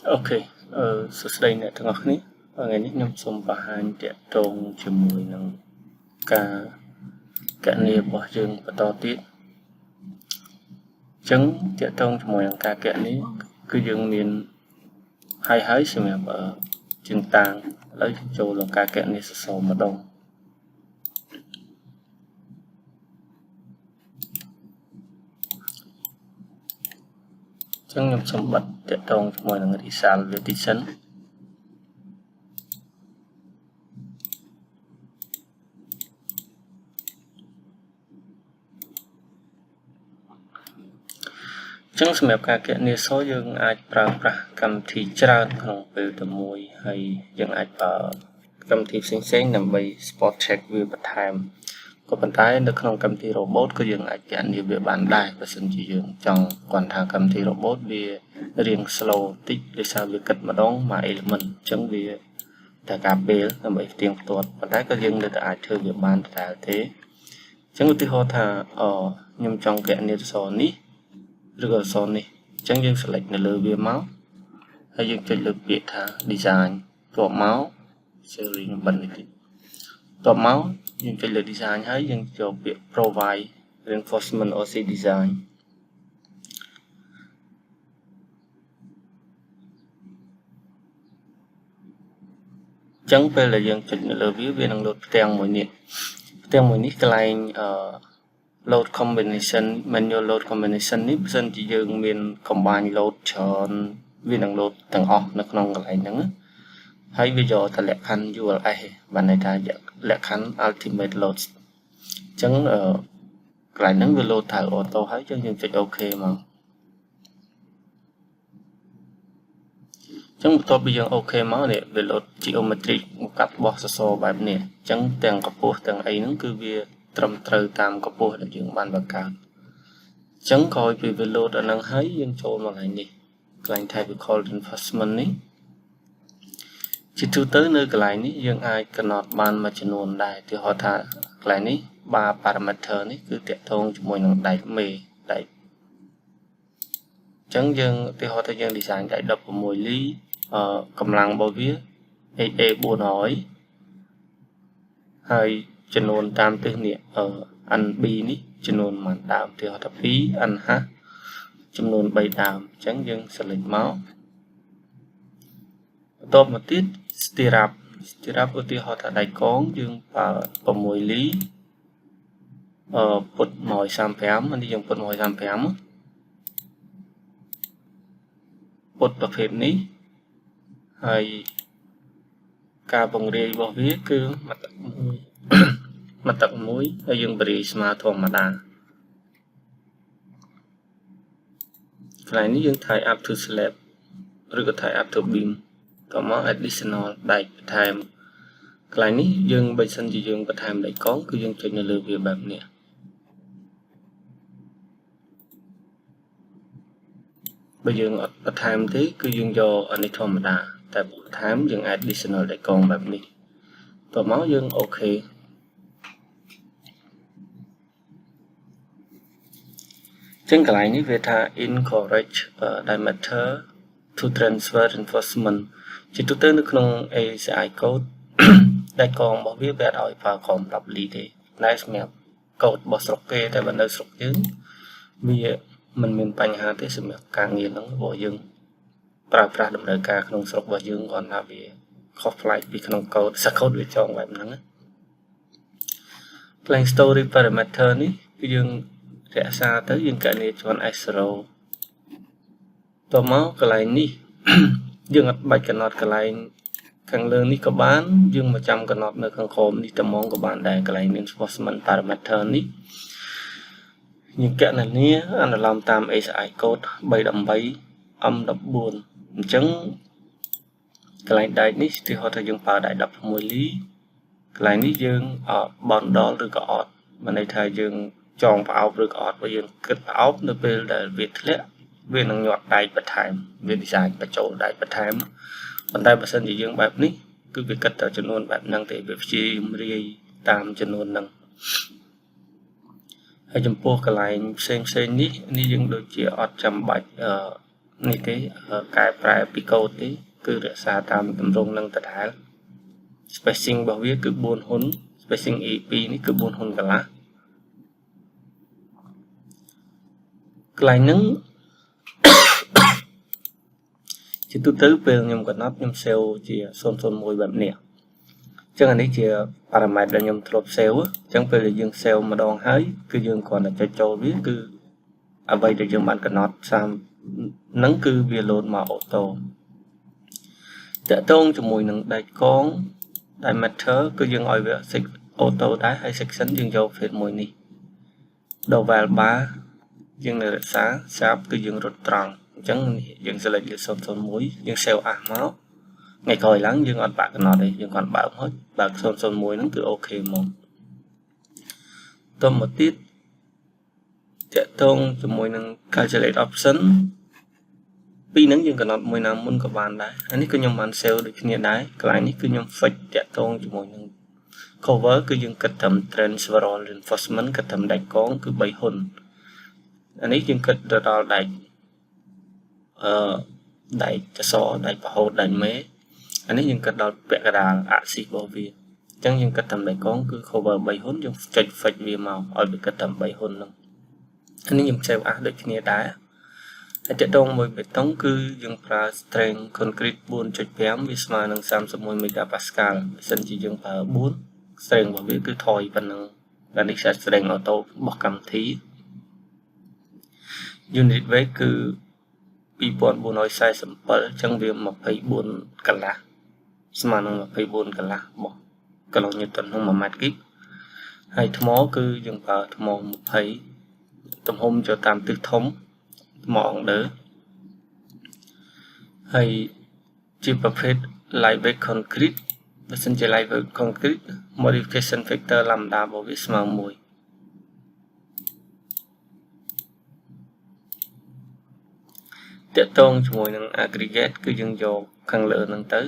Ok, số đây nè thằng ngọc ní ngày nít nhom xôm bà hai trẻ trông chùm mùi nâng cả nề bỏ dương và to tiết trứng trẻ trông chùm mùi nâng cả ní cứ dương miền hai hái xem mẹ ở chừng tàng lấy châu là cả ní sổ mà đông trứng nhom xôm bật trẻ trông chùm mùi nâng đi xa về tí sân chẳng xem các cái này số dương ai bảo cầm thì trơn không từ từ mùi hay dương ai bảo cầm thì sinh nằm bay spot check view bật time có bàn tay được không cầm thì robot có dương ai cái này về bàn đài và sinh chỉ dương trong còn thằng cầm thì robot về riêng slow tích để sao việc cật mà đón mà element chẳng về tại cà phê là bảy tiếng tuột bàn tay có dương được ai chơi việc bàn tại thế chẳng có thứ họ thà nhưng trong cái này số ní rồi son này chẳng dương select là lừa về máu hay dương chọn lừa biệt thà design tọa máu series bẩn này tọa máu dương chọn lừa design hay dương chọn biệt provide reinforcement OC design chẳng phải là dương chọn lừa viết về năng lượng tiền mỗi nít cái line load combination manual load combination ní dân chỉ dương miền combine load chọn viên năng load tầng off nó không có lại nữa hay bây giờ ta lệ khăn ULI và này ta lệ khăn ultimate load chẳng lại nâng về load thải auto hay cho dương chạy ok mà chẳng một tôi bây giờ ok máu này về load geometry một cặp box so bài này chẳng tiền cặp bộ tiền ấy nó cứ về trầm trời tam có bộ là dương ban bạc cao chẳng coi về load ở năng hái dương cho mà ngày này lại thay vì call reinforcement ní chỉ thứ tới nơi cái này ní dương ai cần nọt ban mà chỉ nguồn đài thì họ thả lại ní ba parameter ní cứ tiện thông cho mỗi năng đài mề đài chẳng dương thì họ thay dương design đài đập của mỗi lý cầm lăng bao vía buồn hỏi hay chân nguồn tam tư niệm ở ăn bi ní chân nguồn màn đạm thì họ thập phí ăn ha chân nguồn bày đạm trắng dương sợi lệch máu top một tiết stirrup của thì họ thả đại con dương và mùi lý bột mồi sam phém anh đi dùng bột mồi sam phém bột tập phép ní hay ca bồng rê bỏ viết cứ mặt tật mũi ở dương bì mà thòng mà đà cái này dương thay up to slab rồi có thay up to beam có món additional đại time cái này dương bây giờ chỉ dương bật time đại con cứ dương trên lừa việcแบบnày bây giờ bật time thế cứ dương do anh ấy thòng mà đà tại bật time dương additional đại conแบบnày có máu dương ok trên cái này về tha incorrect diameter to transfer reinforcement chỉ tôi tới nướcក្នុង ACI code đại con bảo viết về đòi và còn đọc lý thì nice map code bỏ sọc kê tại vấn đề sọc chứ vì mình bánh hà thế sự map càng nhiều nó bỏ dương pra đầm đời caក្នុងស្រុករបស់យើងcòn là vì offline vìក្នុងcode sa code về trong vậyហ្នឹងplain story parameter níគឺយើងរក្សាទៅយើងកណនីជាន់ x0 តមកកន្លែងនេះយើងអត់បាច់កំណត់កន្លែងខាងលើនេះក៏បានយើងមកចាំកំណត់នៅខាងក្រោមនេះតែហ្មងក៏បានដែរកន្លែង reinforcement parameter នេះយើងកណនីអនុលោមតាម ACI code 318 M14 អញ្ចឹងកន្លែងដែកនេះទីហៅថាយើងប្រើដែក16លីកន្លែងនេះយើងបនដលឬក៏អត់មានន័យថាយើងចងប្រអប់ឬក៏អត់បើយើងគិតប្រអប់នៅពេលដែលវាធ្លាក់វានឹងញាត់ដែកបន្ថែមវា design បញ្ចូលដែកបន្ថែមប៉ុន្តែបើសិនជាយើងបែបនេះគឺវាគិតតែចំនួនបែបហ្នឹងទេវាព្យាយាមរាយតាមចំនួនហ្នឹងហើយចំពោះកន្លែងផ្សេងនេះយើងដូចជាអត់ចាំបាច់ នេះទេកែប្រែពីកូដទេគឺរក្សាតាមទម្រង់នឹងដដែល spacing របស់វាគឺ4ហ៊ុន spacing E2 នេះគឺ4ហ៊ុនកន្លះកន្លែងហ្នឹងជាទូទៅពេលខ្ញុំកំណត់ខ្ញុំ save ជា001បែបនេះអញ្ចឹងអានេះជា parameter ដែលខ្ញុំធ្លាប់ save អញ្ចឹងពេលដែលយើង save ម្ដងហើយគឺយើងគ្រាន់តែចុចចូលវាគឺអ្វីដែលយើងបានកំណត់ហ្នឹងគឺវា load មក auto តកតងជាមួយនឹងដែកកង diameter គឺយើងឲ្យវា auto ដែរហើយ section យើងយក field មួយនេះ double bar យើងនៅរក្សា sharp គឺយើងរត់ត្រង់អញ្ចឹងយើង select លើ001យើង save as មកថ្ងៃក្រោយឡើងយើងអត់បាក់កំណត់ទេយើងគ្រាន់បើកមកបើក001ហ្នឹងគឺអូខេមកតមកទៀតតកតងជាមួយនឹង calculate option ពីហ្នឹងយើងកំណត់មួយណាមុនក៏បានដែរអានេះគឺខ្ញុំបាន save ដូចគ្នាដែរកន្លែងនេះគឺខ្ញុំ fix តកតងជាមួយនឹង cover គឺយើងគិតត្រឹម transversal reinforcement គិតត្រឹមដែកកងគឺ3ហ៊ុនអានេះយើងគិតទៅដល់ដែកដែកចសដែកប្រហូតដែកមេអានេះយើងគិតដល់ពាក់កណ្ដាល axis របស់វាអញ្ចឹងយើងគិតត្រឹមដែកកងគឺ cover 3ហ៊ុនយើងចុច fix វាមកឲ្យវាគិតត្រឹម3ហ៊ុនហ្នឹងអានេះខ្ញុំ save as ដូចគ្នាដែរហើយតកតងមួយបេតុងគឺយើងប្រើ strength concrete 4.5 វាស្មើនឹង31 MPa បើសិនជាយើងប្រើ4 strength របស់វាគឺថយប៉ុណ្ណឹងតែនេះ strength auto របស់កម្មវិធី unit weight គឺ 2447 អញ្ចឹងវា24កន្លះស្មើនឹង24កន្លះរបស់គីឡូញូតុនក្នុង1ម៉ែត្រគីបហើយថ្មគឺយើងប្រើថ្ម20ទំហំចូលតាមទិសធំថ្មអង្ដើហើយជាប្រភេទ lightweight concrete បើសិនជា lightweight concrete modification factor lambda របស់វាស្មើ1តកតងជាមួយនឹង aggregate គឺយើងយកខាងលើហ្នឹងទៅ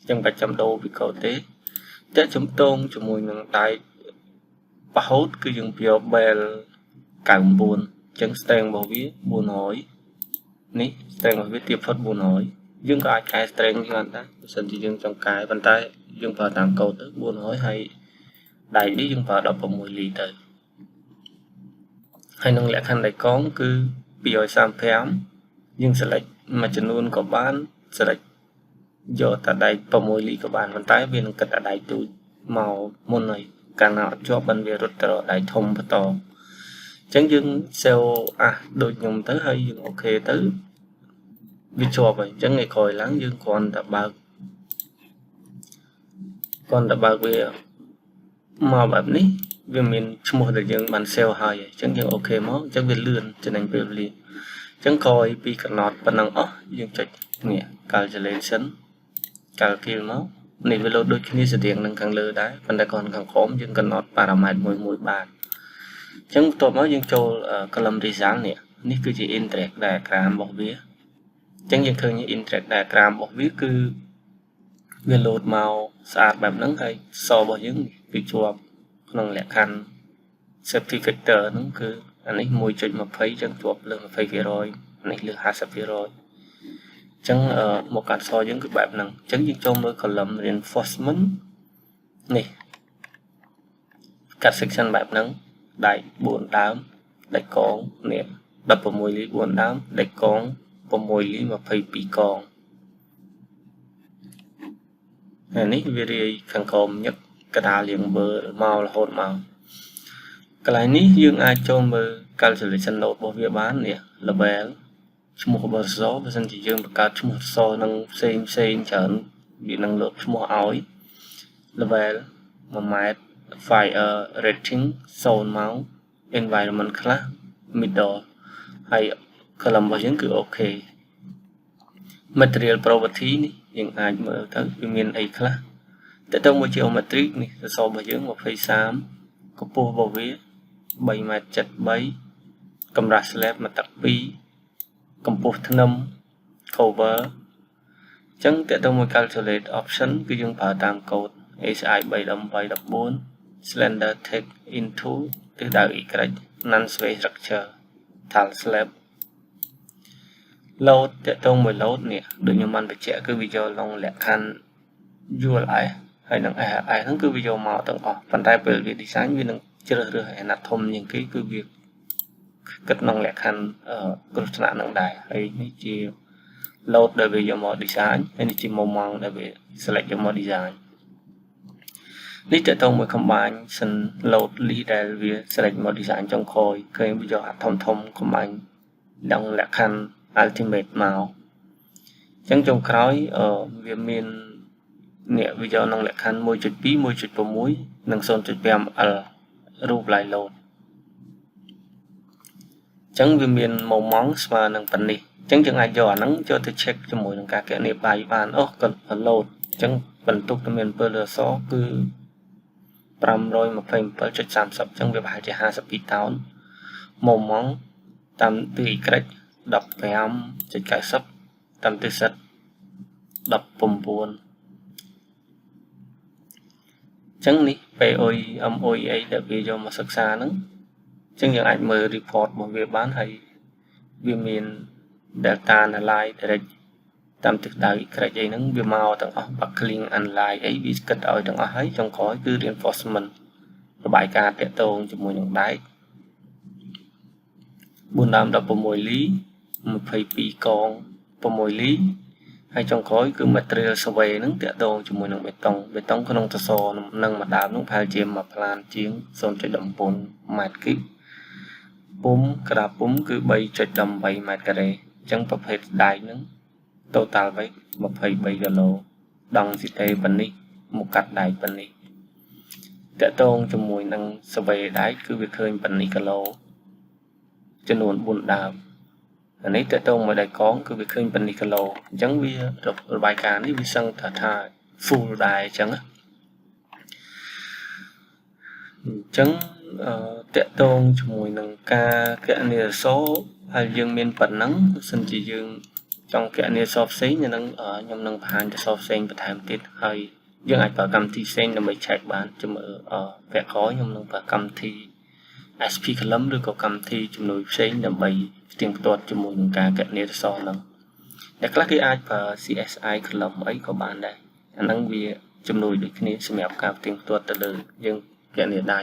ចឹងបាច់ចាំដូរពីកូដទេតកចំតងជាមួយនឹងដែកប្រហូតគឺយើងយក bell 99អញ្ចឹង strength របស់វា400នេះ strength របស់វាទាបផុត400យើងក៏អាចកែ strength បានដែរបើសិនជាយើងចង់កែប៉ុន្តែយើងប្រើតាមកូដទៅ400ហើយដែកនេះយើងប្រើ16លីទៅហើយនឹងលក្ខខណ្ឌដែកកងគឺ235យើង select មួយចំនួនក៏បាន select យកតែដែក6លីក៏បានប៉ុន្តែវានឹងគិតតែដែកទូចមកមុនហើយកាលណាអត់ជាប់បានវារត់ទៅដែកធំបន្តអញ្ចឹងយើង save ដូចខ្ញុំទៅហើយយើងអូខេទៅវាជាប់ហើយអញ្ចឹងថ្ងៃក្រោយឡើងយើងគ្រាន់តែបើកវាមកបែបនេះវាមានឈ្មោះដែលយើងបាន save ហើយអញ្ចឹងយើងអូខេមកអញ្ចឹងវាលឿនចំណេញពេលវេលាអញ្ចឹងក្រោយពីកំណត់ប៉ុណ្ណឹងអស់យើងចុចនេះ calculation calculate មកនេះវាលោតដូចគ្នាស្តៀងនឹងខាងលើដែរប៉ុន្តែខាងក្រោមយើងកំណត់ parameter មួយបានអញ្ចឹងបន្ទាប់មកយើងចូល column result នេះគឺជា interact diagram របស់វាអញ្ចឹងយើងឃើញ interact diagram របស់វាគឺវាលោតមកស្អាតបែបហ្នឹងហើយសរបស់យើងវាជាប់ក្នុងលក្ខខណ្ឌ safety factor ហ្នឹងគឺអានេះ 1.20 អញ្ចឹងជាប់លើ 20% អានេះលើ 50% អញ្ចឹងមកកាត់សយើងគឺបែបហ្នឹងអញ្ចឹងយើងចូលមើល column reinforcement នេះកាត់ section បែបហ្នឹងដែក4ដើមដែកកងនេះ16លី4ដើមដែកកង6លី22កងហើយនេះវារាយខាងក្រោមញឹកកដាលយើងមើលមករហូតមកកន្លែងនេះយើងអាចចូលមើល calculation load របស់វាបាននេះ level ឈ្មោះរបស់អក្សរបើសិនជាយើងបង្កើតឈ្មោះអក្សរនឹងផ្សេងច្រើនវានឹងលោតឈ្មោះឲ្យ level 1ម៉ែត្រ fire rating 0មក environment ខ្លះ middle ហើយ column របស់យើងគឺអូខេ material property នេះយើងអាចមើលទៅវាមានអីខ្លះតើទៅមួយ geometry នេះសសររបស់យើង23កម្ពស់របស់វា3.73 ម៉ែត្រកម្រាស់ slab 1 ទឹក2កម្ពស់ធ្នឹម cover អញ្ចឹងតើទៅមួយ calculate option គឺយើងប្រើតាមកូដ ASI 3.8.14 slender take into ទិសដៅ y non sway structure tile slab load តកតងមួយ load នេះដូចខ្ញុំបានបញ្ជាក់គឺវាយកលងលក្ខខណ្ឌ ULI ហើយនឹង ARI ហ្នឹងគឺវាយកមកទាំងអស់ប៉ុន្តែពេលវា design វានឹងជ្រើសរើសអាណាធំជាងគេគឺវាគិតក្នុងលក្ខខណ្ឌគ្រោះថ្នាក់នឹងដែរហើយនេះជា load ដែលវាយកមក design ហើយនេះជា moment ដែលវា select យកមក design នេះតកតងមួយ combine sin load list ដែលវា select មក design ចុងក្រោយឃើញវាយកអាធំ combine ដល់លក្ខខណ្ឌ ultimate មកអញ្ចឹងចុងក្រោយវាមាននេះវាយកក្នុងលក្ខខណ្ឌ 1.2 1.6 និង 0.5L រូប line load អញ្ចឹងវាមាន moment ស្មើនឹងប៉ុណ្នេះអញ្ចឹងយើងអាចយកអាហ្នឹងចូលទៅ check ជាមួយនឹងការគណនាបាយបានអូក៏ load អញ្ចឹងបន្ទុកដែលមាន7លើអក្សរគឺ 527.30 អញ្ចឹងវាប្រហែលជា 52 តោន moment តាមទិស y 15.90 តាមទិស z 19 អញ្ចឹងនេះ POE MOEA ដែលវាយកមកសិក្សាហ្នឹងអញ្ចឹងយើងអាចមើល report របស់វាបានហើយវាមាន data analyze direct តាមទិសដៅ y អីហ្នឹងវាមកទាំងអស់ buckling analyze អីវាគិតឲ្យទាំងអស់ហើយចុងក្រោយគឺ reinforcement របាយការណ៍តាក់ទងជាមួយនឹងដែក 416 លី 22 កង 6 លីហើយចុងក្រោយគឺ material survey ហ្នឹងតាក់ទងជាមួយនឹងបេតុងក្នុងសសរនឹងមួយដើមនោះប្រហែលជាមួយផ្លានជាង 0.19 ម៉ែត្រគីបពុំក្រាបពុំគឺ 3.18 ម៉ែត្រការ៉េអញ្ចឹងប្រភេទដែកហ្នឹង total weight 23 គីឡូដង់ស៊ីតេប៉ុណ្នេះមកកាត់ដែកប៉ុណ្នេះតាក់ទងជាមួយនឹង survey ដែកគឺវាឃើញប៉ុណ្នេះគីឡូចំនួន 4 ដើមអានេះតើតងមួយដៃកងគឺវាឃើញប៉ុណ្នេះគីឡូអញ្ចឹងវារបាយការណ៍នេះវាសឹងថា full ដែរអញ្ចឹងតើតងជាមួយនឹងការគណនាអក្សរហើយយើងមានប៉ុណ្ណឹងសិនជាយើងចង់គណនាអក្សរផ្សេងនឹងខ្ញុំនឹងបង្ហាញអក្សរផ្សេងបន្ថែមទៀតហើយយើងអាចប្រើកម្មវិធីផ្សេងដើម្បី check បានជាមួយវគ្គក្រោយខ្ញុំនឹងប្រើកម្មវិធី SP column ឬក៏កម្មវិធីជំនួយផ្សេងដើម្បីផ្ទៀងផ្ទាត់ជាមួយនឹងការគណនាអក្សរហ្នឹងតែខ្លះគេអាចប្រើ CSI column អីក៏បានដែរអាហ្នឹងវាជំនួយដូចគ្នាសម្រាប់ការផ្ទៀងផ្ទាត់ទៅលើយើងគណនាដៃ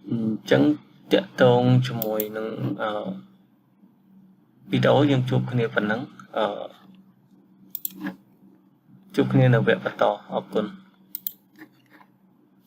អញ្ចឹងតាក់ទងជាមួយនឹងវីដេអូយើងជួបគ្នាប៉ុណ្ណឹងជួបគ្នានៅវគ្គបន្តអរគុណ